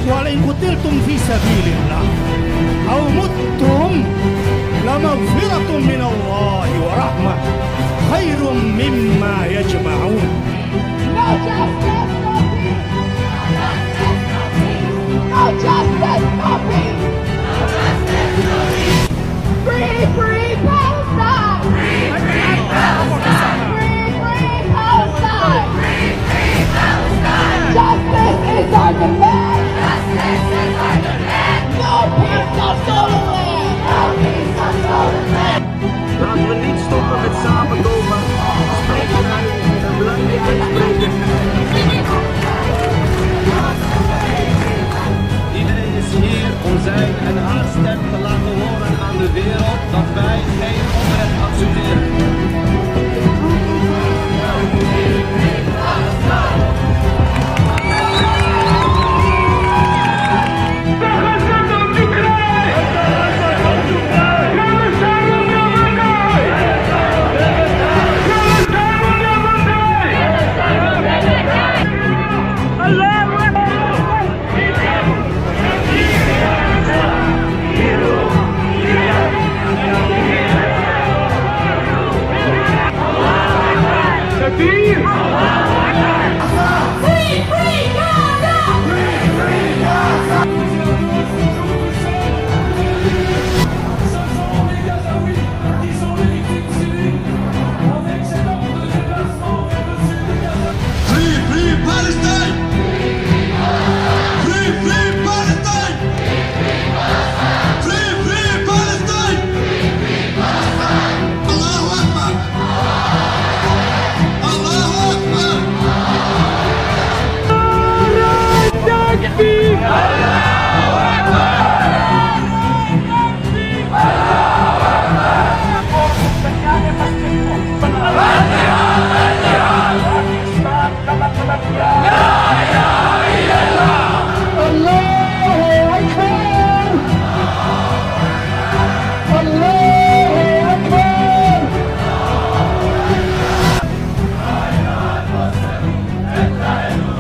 ولئن قتلتم في سبيل الله أو متم لمغفرة من الله ورحمة خير مما يجمعون. No justice, no peace. No justice, no peace. Free, free Palestine. Free, free Palestine. Free, free Palestine. Free, free Palestine. Justice is our demand. Justice is our demand. No peace, no stolen land. No peace, no stolen land. Laten we niet stoppen met samenkomen, spreken uit en blijven uitspreken. Iedereen is hier om zijn en haar stem te laten horen aan de wereld dat wij geen onrecht accepteren.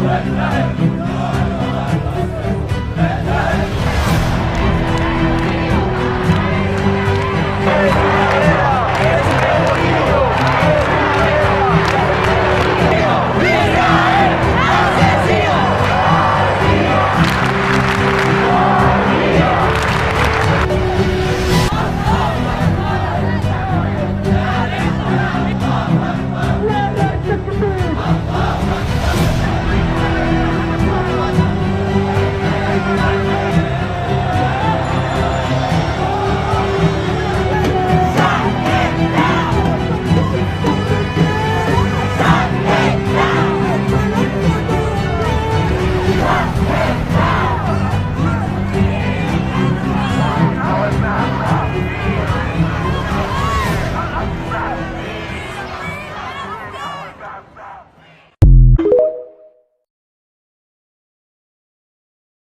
Let's